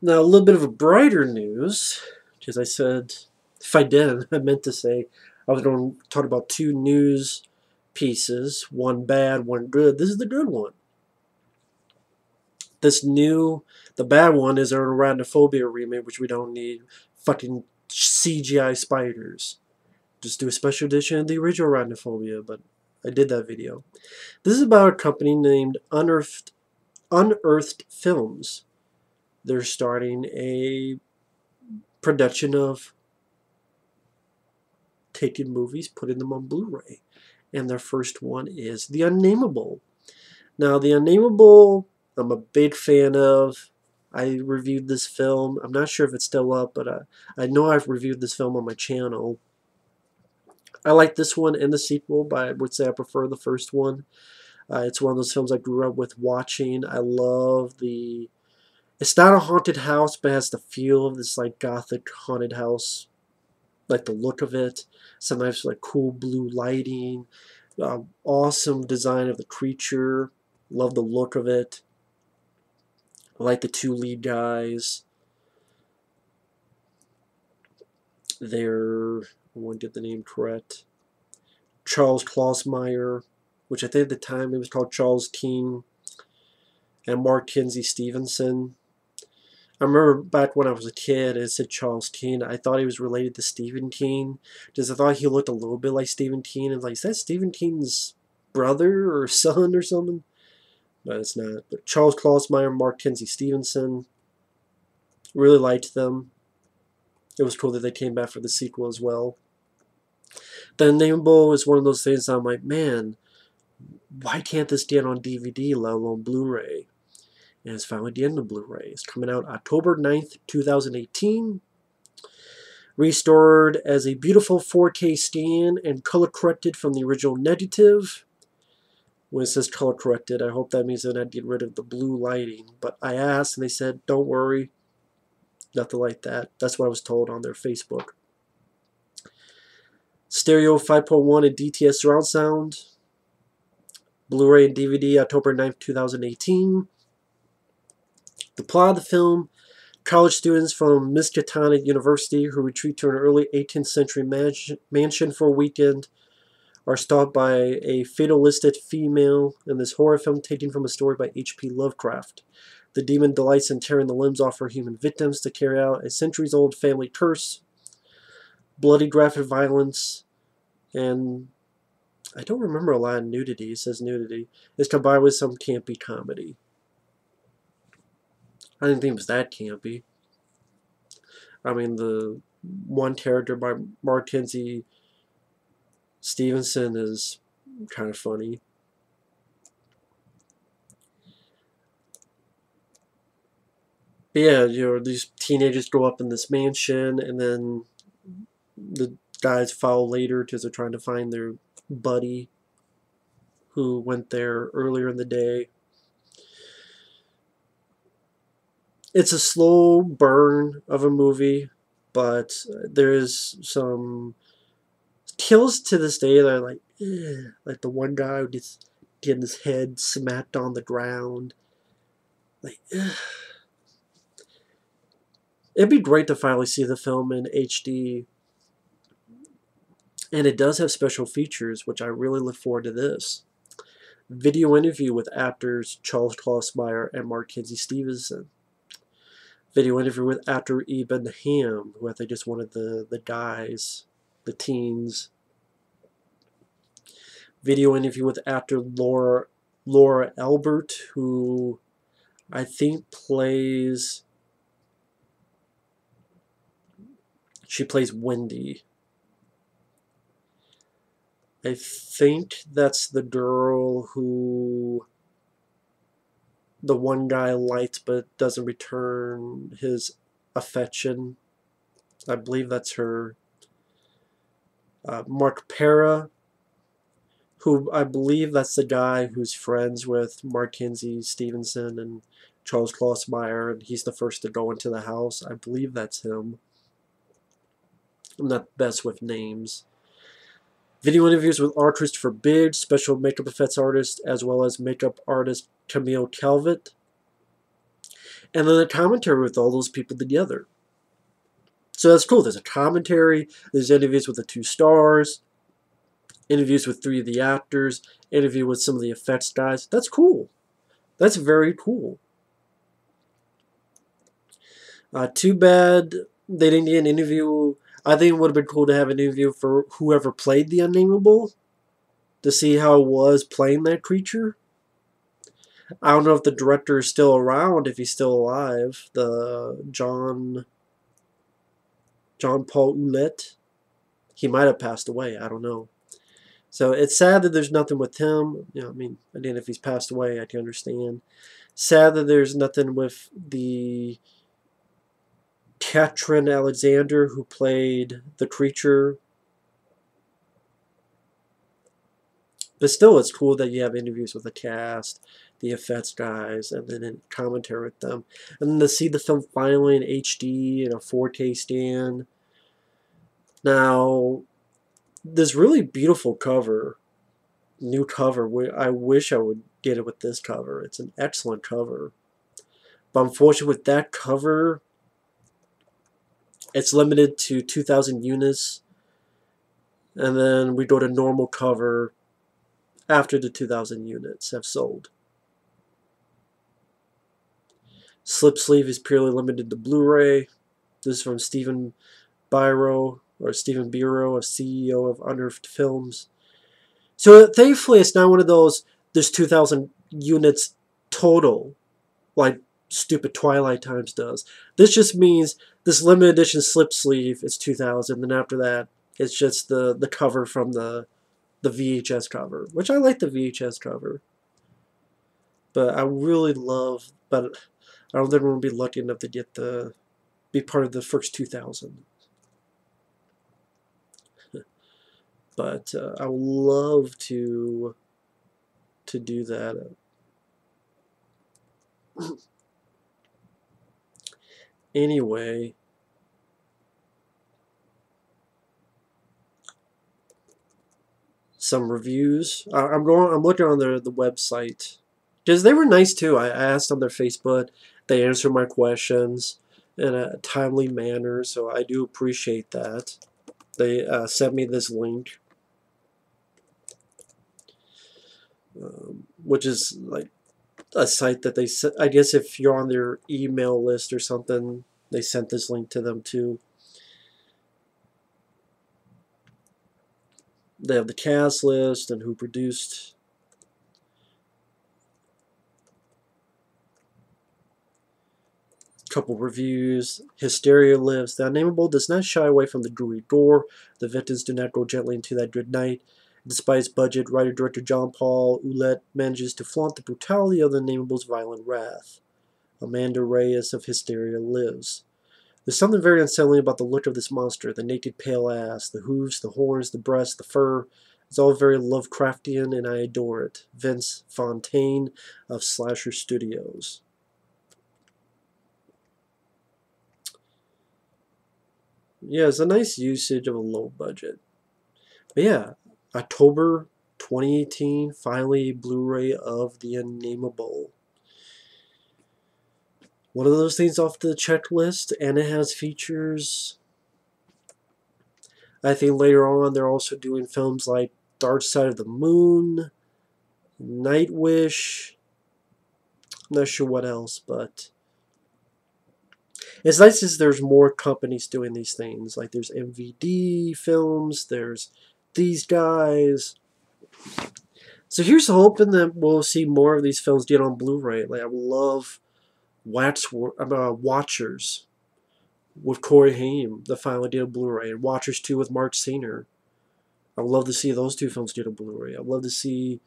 Now, a little bit of a brighter news, because I said, if I did, I meant to say I was going to talk about two news pieces, one bad, one good. This is the good one. The bad one is our Arachnophobia remake, which we don't need fucking CGI spiders. Just do a special edition of the original Arachnophobia, but I did that video. This is about a company named Unearthed Films. They're starting a production of taking movies, putting them on Blu-ray. And their first one is The Unnameable. Now, The Unnameable, I'm a big fan of. I reviewed this film. I'm not sure if it's still up, but I know I've reviewed this film on my channel. I like this one and the sequel, but I would say I prefer the first one. It's one of those films I grew up with watching. I love the... It's not a haunted house, but it has the feel of this like gothic haunted house. Like the look of it. Sometimes like cool blue lighting. Awesome design of the creature. Love the look of it. I like the two lead guys. They're... I want to get the name correct. Charles Klausmeyer, which I think at the time it was called Charles Keene, and Mark Kinsey Stevenson. I remember back when I was a kid, it said Charles Keene. I thought he was related to Stephen King, because I thought he looked a little bit like Stephen King. And like, is that Stephen King's brother or son or something? But it's not. But Charles Klausmeyer, Mark Kinsey Stevenson, really liked them. It was cool that they came back for the sequel as well. The Unnamable is one of those things I'm like, man, why can't this get on DVD, let alone Blu-ray? And it's finally getting the Blu-ray. It's coming out October 9th, 2018. Restored as a beautiful 4K scan and color corrected from the original negative. When it says color corrected, I hope that means they're not getting rid of the blue lighting. But I asked and they said, don't worry. Nothing like that. That's what I was told on their Facebook. Stereo 5.1 and DTS surround sound. Blu-ray and DVD October 9th, 2018. The plot of the film: college students from Miskatonic University who retreat to an early 18th century mansion for a weekend are stalked by a fatalistic female in this horror film taken from a story by H.P. Lovecraft. The demon delights in tearing the limbs off her human victims to carry out a centuries-old family curse. Bloody graphic violence, and I don't remember a lot of nudity. It says nudity. It's combined with some campy comedy. I didn't think it was that campy. I mean, the one character by Mark Kinsey Stevenson is kind of funny. But yeah, these teenagers grow up in this mansion, and then the guys follow later because they're trying to find their buddy who went there earlier in the day. It's a slow burn of a movie, but there is some kills to this day that are like, like the one guy who gets getting his head smacked on the ground. Like, it'd be great to finally see the film in HD. And it does have special features, which I really look forward to this. Video interview with actors Charles Klausmeyer and Mark Kinsey Stevenson. Video interview with actor Eben Ham, who I think is one of the guys, the teens. Video interview with actor Laura Albert, who I think plays... She plays Wendy. I think that's the girl who the one guy likes but doesn't return his affection. I believe that's her. Mark Pera, who I believe that's the guy who's friends with Mark Kinsey Stevenson and Charles Klausmeyer, and he's the first to go into the house. I believe that's him. I'm not best with names. Video interviews with R. Christopher Biggs, special makeup effects artist, as well as makeup artist Camille Calvet. and then a commentary with all those people together. So that's cool. There's a commentary, there's interviews with the 2 stars, interviews with 3 of the actors, interview with some of the effects guys. That's cool. That's very cool. Too bad they didn't get an interview. I think it would have been cool to have an interview for whoever played the Unnameable to see how it was playing that creature. I don't know if the director is still around, if he's still alive. The John Paul Ouellette. He might have passed away. I don't know. So it's sad that there's nothing with him. You know, I mean, again, if he's passed away, I can understand. Sad that there's nothing with the Katrin Alexander who played the creature. But still, it's cool that you have interviews with the cast, the effects guys, and then in commentary with them. And then to see the film finally in HD and a 4K stand. Now, this really beautiful cover, new cover, I wish I would get it with this cover. It's an excellent cover. But unfortunately, with that cover, it's limited to 2,000 units. And then we go to normal cover after the 2,000 units have sold. Slip sleeve is purely limited to Blu-ray. This is from Stephen Biro, a CEO of Unearthed Films. So thankfully, it's not one of those, there's 2,000 units total, like stupid Twilight Times does. This just means this limited edition slip sleeve is 2,000, and after that, it's just the cover from the VHS cover, which I like the VHS cover. But I really love, but I don't think I'm going to be lucky enough to get be part of the first 2,000. But I would love to do that. Anyway, some reviews. I'm looking on the website because they were nice too. I asked on their Facebook. They answered my questions in a timely manner, so I do appreciate that. They sent me this link, which is like a site that they, I guess if you're on their email list or something, they sent this link to them too. They have the cast list and who produced. Couple reviews. Hysteria lives. The Unnameable does not shy away from the gory gore. The victims do not go gently into that good night. Despite its budget, writer-director John Paul Ouellette manages to flaunt the brutality of the Unnamable's violent wrath. Amanda Reyes of Hysteria lives. There's something very unsettling about the look of this monster. The naked pale ass, the hooves, the horns, the breasts, the fur. It's all very Lovecraftian, and I adore it. Vince Fontaine of Slasher Studios. Yeah, it's a nice usage of a low budget. But yeah, October 2018, finally Blu-ray of the Unnameable. One of those things off the checklist, and it has features. I think later on they're also doing films like Dark Side of the Moon, Nightwish. I'm not sure what else, but it's nice as there's more companies doing these things. Like there's MVD films, there's these guys. So here's hoping that we'll see more of these films get on Blu-ray. Like I love Watchers with Corey Haim, the finally did a Blu-ray, and Watchers 2 with Mark Senior. I would love to see those 2 films get a Blu-ray. I'd love to see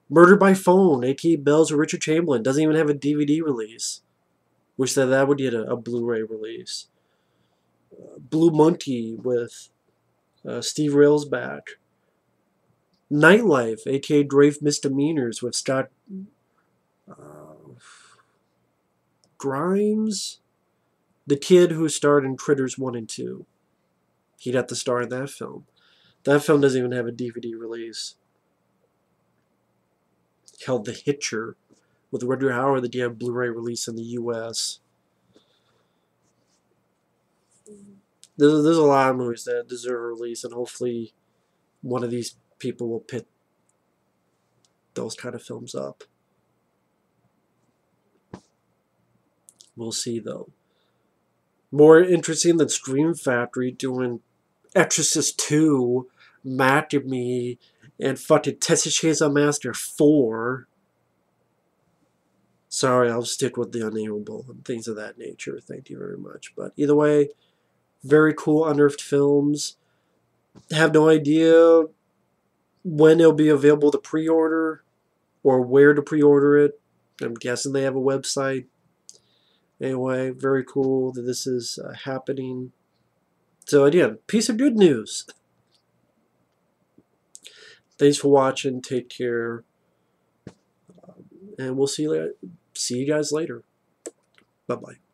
Murder by Phone, A.K.A. Bells with Richard Chamberlain. Doesn't even have a DVD release. Wish that would get a Blu-ray release. Blue Monkey with Steve Railsback. Nightlife, a.k.a. Grave Misdemeanors with Scott Grimes. The kid who starred in Critters 1 and 2. He got the star in that film. That film doesn't even have a DVD release. Called The Hitcher with Rutger Hauer that did a Blu-ray release in the U.S. there's a lot of movies that deserve a release, and hopefully one of these people will pick those kind of films up. We'll see, though. More interesting than Scream Factory doing Exorcist 2, Me, and fucking Texas Chainsaw Massacre 4. Sorry, I'll stick with the Unnameable and things of that nature. Thank you very much. But either way, very cool Unearthed Films. Have no idea when it'll be available to pre-order or where to pre-order it. I'm guessing they have a website. Anyway, very cool that this is happening. So again, piece of good news. Thanks for watching. Take care. And we'll see you guys later. Bye-bye.